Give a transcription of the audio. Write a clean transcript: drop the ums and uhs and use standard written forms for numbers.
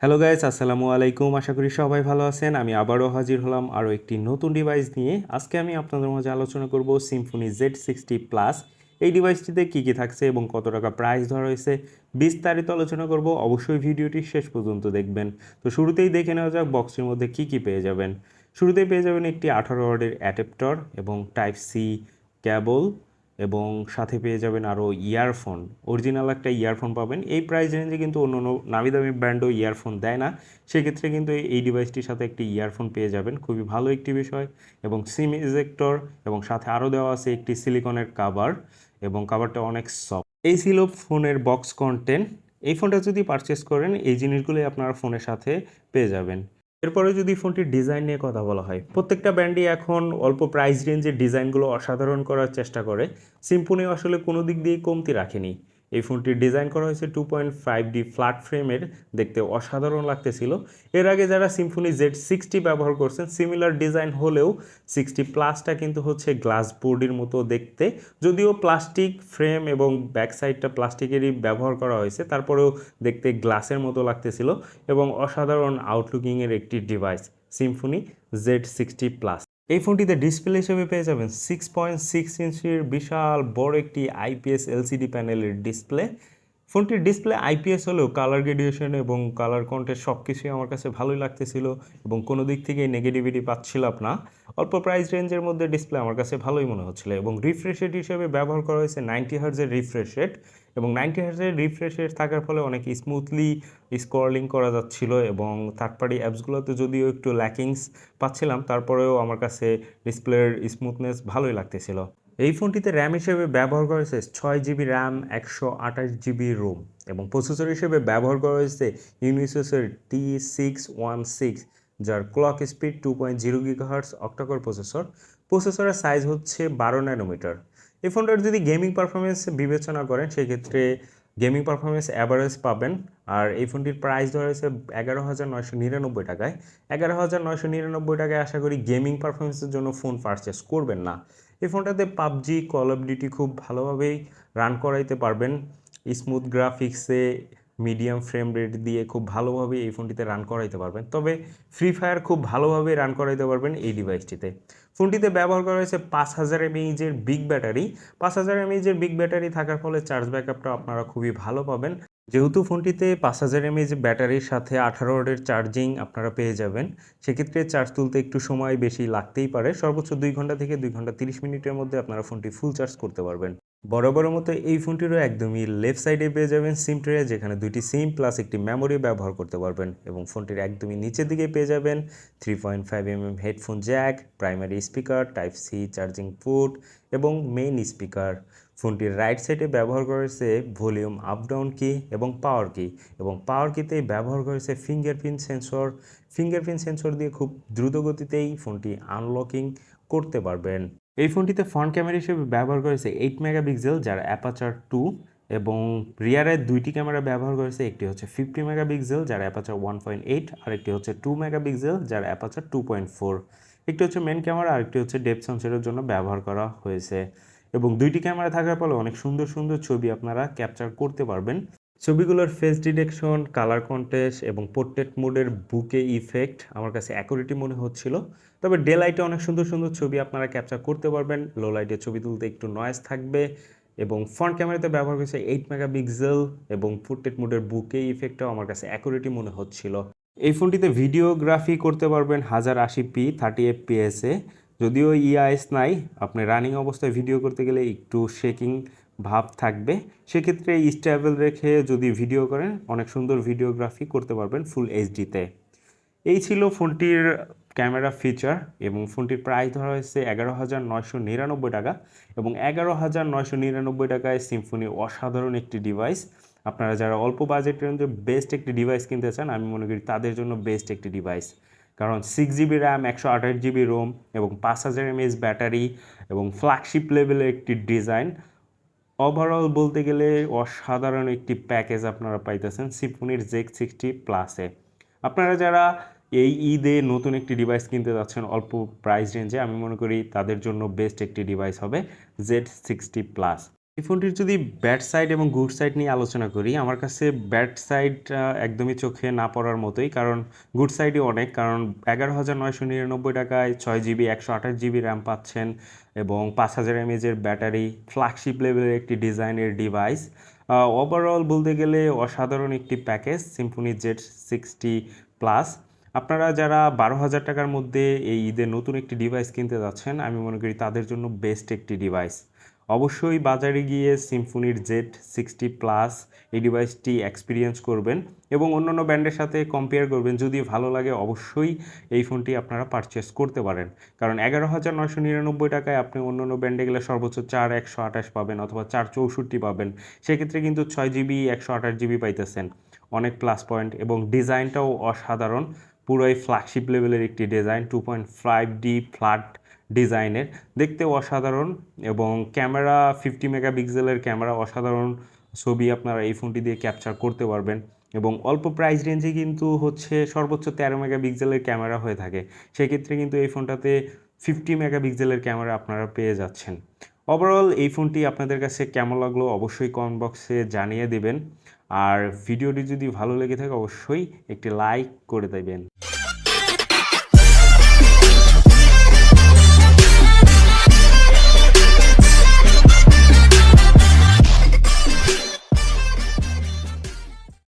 Hello guys, আসসালামু আলাইকুম। আশা করি সবাই ভালো আছেন। আমি আবারও হাজির হলাম আরও একটি নতুন ডিভাইস নিয়ে। আজকে আমি আপনাদের মাঝে আলোচনা করব সিম্ফনি Z60 প্লাস। এই ডিভাইসটিতে কী কী থাকছে এবং কত টাকা প্রাইস ধরা হয়েছে বিস্তারিত আলোচনা করব। অবশ্যই ভিডিওটি শেষ পর্যন্ত দেখবেন। তো শুরুতেই দেখে নেওয়া যাক বক্সের মধ্যে কী কী পেয়ে যাবেন। শুরুতেই পেয়ে যাবেন একটি 18 ওয়াটের অ্যাডাপ্টার এবং টাইপ সি কেবল, এবং সাথে পেয়ে যাবেন আরও ইয়ারফোন। অরিজিনাল একটা ইয়ারফোন পাবেন। এই প্রাইস রেঞ্জে কিন্তু অন্য অন্য নামি দামি ব্র্যান্ডও ইয়ারফোন দেয় না। সেক্ষেত্রে কিন্তু এই ডিভাইসটির সাথে একটি ইয়ারফোন পেয়ে যাবেন, খুবই ভালো একটি বিষয়। এবং সিম ইজেক্টর, এবং সাথে আরও দেওয়া আছে একটি সিলিকনের কাভার, এবং কাভারটা অনেক সফট। এই ছিল ফোনের বক্স কন্টেন্ট। এই ফোনটা যদি পারচেস করেন এই জিনিসগুলোই আপনারা ফোনের সাথে পেয়ে যাবেন। এরপরে যদি ফোনটির ডিজাইন নিয়ে কথা বলা হয়, প্রত্যেকটা ব্র্যান্ডই এখন অল্প প্রাইস রেঞ্জের ডিজাইনগুলো অসাধারণ করার চেষ্টা করে। সিম্ফনি আসলে কোনো দিক দিয়েই কমতি রাখেনি। এই ফোনটির ডিজাইন করা হয়েছে 2.5D ফ্ল্যাট ফ্রেমের, দেখতে অসাধারণ লাগতেছিল। এর আগে যারা সিম্ফনি Z60 ব্যবহার করছেন সিমিলার ডিজাইন হলেও 60 প্লাসটা কিন্তু হচ্ছে গ্লাস বোর্ডের মতো দেখতে, যদিও প্লাস্টিক ফ্রেম এবং ব্যাক সাইডটা প্লাস্টিকেরই ব্যবহার করা হয়েছে, তারপরেও দেখতে গ্লাসের মতো লাগতেছিল এবং অসাধারণ আউটলুকিংয়ের একটি ডিভাইস সিম্ফনি Z60 প্লাস। এই ফোনটিতে ডিসপ্লে হিসেবে পেয়ে যাবেন 6.6 ইঞ্চির বিশাল বড় একটি আইপিএস এলসিডি প্যানেলের ডিসপ্লে। ফোনটির ডিসপ্লে আইপিএস হলেও কালার গ্রেডিয়েশন এবং কালার কন্ট্রাস্ট সব কিছুই আমার কাছে ভালোই লাগতেছিল এবং কোনো দিক থেকেই নেগেটিভিটি পাচ্ছিলাম না। অল্প প্রাইস রেঞ্জের মধ্যে ডিসপ্লে আমার কাছে ভালোই মনে হচ্ছিল এবং রিফ্রেশ রেট হিসেবে ব্যবহার করা হয়েছে 90 হার্জের রিফ্রেশ রেট, এবং 90 হার্জের রিফ্রেশ রেট থাকার ফলে অনেক স্মুথলি স্ক্রলিং করা যাচ্ছিল এবং থার্ড পার্টি অ্যাপসগুলোতে যদিও একটু ল্যাকিংস পাচ্ছিলাম, তারপরেও আমার কাছে ডিসপ্লের স্মুথনেস ভালোই লাগতেছিল। এই ফোনটিতে র্যাম হিসেবে ব্যবহার করা হয়েছে 6 GB র্যাম, 128 GB রোম, এবং প্রসেসর হিসেবে ব্যবহার করা হয়েছে ইউনিসোসের T616, যার clock speed 2.0 GHz octa-core processor. প্রসেসরের সাইজ হচ্ছে 12 ন্যানোমিটার। এই ফোনটার যদি গেমিং পারফরমেন্স বিবেচনা করেন সেক্ষেত্রে গেমিং পারফরমেন্স অ্যাভারেজ পাবেন। আর এই ফোনটির প্রাইস ধরা হয়েছে 11,999 টাকায়। 11,999 টাকায় আশা করি গেমিং পারফরমেন্সের জন্য ফোন পারচেস করবেন না। এই ফোনটাতে পাবজি, কল অফ ডিউটি খুব ভালোভাবেই রান করাইতে পারবেন। স্মুথ গ্রাফিক্সে মিডিয়াম ফ্রেম রেট দিয়ে খুব ভালোভাবে এই ফোনটিতে রান করাইতে পারবেন। তবে ফ্রি ফায়ার খুব ভালোভাবে রান করাইতে পারবেন এই ডিভাইসটিতে। ফোনটিতে ব্যবহার করা হয়েছে 5000 mAh big battery. 5000 mAh big battery থাকার ফলে চার্জ ব্যাকআপটা আপনারা খুবই ভালো পাবেন। যেহেতু ফোনটিতে 5000 mAh ব্যাটারির সাথে 18 ওয়াটের চার্জিং আপনারা পেয়ে যাবেন, সেক্ষেত্রে চার্জ তুলতে একটু সময় বেশি লাগতেই পারে। সর্বোচ্চ 2 ঘন্টা থেকে 2 ঘন্টা 30 মিনিটের মধ্যে আপনারা ফোনটি ফুল চার্জ করতে পারবেন। বরাবরের মতো এই ফোনটিরও একদমই লেফট সাইডে পেয়ে যাবেন সিম ট্রে, যেখানে দুইটি সিম প্লাস একটি মেমোরি ব্যবহার করতে পারবেন, এবং ফোনটির একদমই নিচের দিকে পেয়ে যাবেন 3.5mm headphone jack, primary speaker, type C charging port এবং মেইন স্পিকার। ফোনটির রাইট সাইডে ব্যবহার করেছে ভলিউম আপ ডাউন কি এবং পাওয়ার কি, এবং পাওয়ার কিতে ব্যবহার করেছে ফিঙ্গারপ্রিন্ট সেন্সর। ফিঙ্গারপ্রিন্ট সেন্সর দিয়ে খুব দ্রুত গতিতেই ফোনটি আনলকিং করতে পারবেন। এই ফোনটিতে ফ্রন্ট ক্যামেরা হিসেবে ব্যবহার করেছে 8 মেগাপিক্সেল, যার অ্যাপাচার 2, এবং রিয়ারের দুইটি ক্যামেরা ব্যবহার করেছে। একটি হচ্ছে 50 মেগাপিক্সেল, যার অ্যাপাচার 1.8, আর একটি হচ্ছে 2 মেগাপিক্সেল, যার অ্যাপাচার 2.4। একটি হচ্ছে মেন ক্যামেরা, আরেকটি হচ্ছে ডেপথ সেন্সরের জন্য ব্যবহার করা হয়েছে, এবং দুইটি ক্যামেরা থাকার ফলে অনেক সুন্দর সুন্দর ছবি আপনারা ক্যাপচার করতে পারবেন। ছবিগুলোর ফেস ডিটেকশন, কালার কন্ট্রাস্ট এবং পোর্ট্রেট মোডের বুকে ইফেক্ট আমার কাছে অ্যাকুরেটই মনে হচ্ছিল। তবে ডে লাইটে অনেক সুন্দর সুন্দর ছবি আপনারা ক্যাপচার করতে পারবেন। লো লাইটে ছবি তুলতে একটু নয়েজ থাকবে, এবং ফ্রন্ট ক্যামেরাতে ব্যবহার করেছে 8 মেগাপিক্সেল, এবং পোর্ট্রেট মোডের বুকে ইফেক্টটাও আমার কাছে অ্যাকুরেটই মনে হচ্ছিল। এই ফোনটিতে ভিডিওগ্রাফি করতে পারবেন 1080p 30 fps-এ। যদিও ইআইএস নাই, আপনি রানিং অবস্থায় ভিডিও করতে গেলে একটু শেকিং ভাব থাকবে। সেক্ষেত্রে স্টেবল রেখে যদি ভিডিও করেন অনেক সুন্দর ভিডিওগ্রাফি করতে পারবেন ফুল এইচডিতে। এই ছিল ফোনটির ক্যামেরা ফিচার, এবং ফোনটির প্রাইস ধরা হয়েছে 11,999 টাকা, এবং 11,999 টাকায় সিম্ফনি অসাধারণ একটি ডিভাইস। আপনারা যারা অল্প বাজেট রেঞ্জে বেস্ট একটি ডিভাইস কিনতে চান আমি মনে করি তাদের জন্য বেস্ট একটি ডিভাইস। কারণ 6 GB র্যাম, 128 GB রোম, এবং 5000 mAh ব্যাটারি, এবং ফ্ল্যাগশিপ লেভেলের একটি ডিজাইন, ওভারঅল বলতে গেলে অসাধারণ একটি প্যাকেজ আপনারা পাইতেছেন সিম্ফনির Z60 প্লাসে। আপনারা যারা এই ঈদে নতুন একটি ডিভাইস কিনতে যাচ্ছেন অল্প প্রাইস রেঞ্জে, আমি মনে করি তাদের জন্য বেস্ট একটি ডিভাইস হবে Z60 প্লাস। এই ফোনটির যদি ব্যাড সাইড এবং গুড সাইড নিয়ে আলোচনা করি, আমার কাছে ব্যাড সাইড একদমই চোখে না পড়ার মতোই, কারণ গুড সাইডই অনেক। কারণ 11,999 টাকায় 6 GB 128 GB র্যাম পাচ্ছেন এবং 5000 mAh ব্যাটারি, ফ্ল্যাগশিপ লেভেলের একটি ডিজাইনের ডিভাইস। ওভারঅল বলতে গেলে অসাধারণ একটি প্যাকেজ সিম্ফনি Z60 প্লাস। আপনারা যারা 12,000 টাকার মধ্যে এই ঈদে নতুন একটি ডিভাইস কিনতে যাচ্ছেন, আমি মনে করি তাদের জন্য বেস্ট একটি ডিভাইস। অবশ্যই বাজারে গিয়ে সিম্ফনির Z60 প্লাস এই ডিভাইসটি এক্সপিরিয়েন্স করবেন এবং অন্যান্য ব্র্যান্ডের সাথে কম্পেয়ার করবেন। যদি ভালো লাগে অবশ্যই এই ফোনটি আপনারা পারচেস করতে পারেন, কারণ 11,999 টাকায় আপনি অন্যান্য ব্র্যান্ডে গেলে সর্বোচ্চ 4/128 পাবেন অথবা 4/64 পাবেন। সেক্ষেত্রে কিন্তু 6 GB 128 GB পাইতেছেন, অনেক প্লাস পয়েন্ট। এবং ডিজাইনটাও অসাধারণ, পুরোই ফ্ল্যাগশিপ লেভেলের একটি ডিজাইন, 2.5D ফ্ল্যাট ডিজাইনের, দেখতে অসাধারণ। এবং ক্যামেরা 50 মেগাপিক্সেলের ক্যামেরা, অসাধারণ ছবি আপনারা এই ফোনটি দিয়ে ক্যাপচার করতে পারবেন। এবং অল্প প্রাইস রেঞ্জে কিন্তু হচ্ছে সর্বোচ্চ 13 মেগাপিক্সেলের ক্যামেরা হয়ে থাকে, সেক্ষেত্রে কিন্তু এই ফোনটাতে 50 মেগাপিক্সেলের ক্যামেরা আপনারা পেয়ে যাচ্ছেন। ওভারঅল এই ফোনটি আপনাদের কাছে কেমন লাগলো অবশ্যই কমেন্ট বক্সে জানিয়ে দেবেন। আর ভিডিওটি যদি ভালো লেগে থাকে অবশ্যই একটি লাইক করে দেবেন।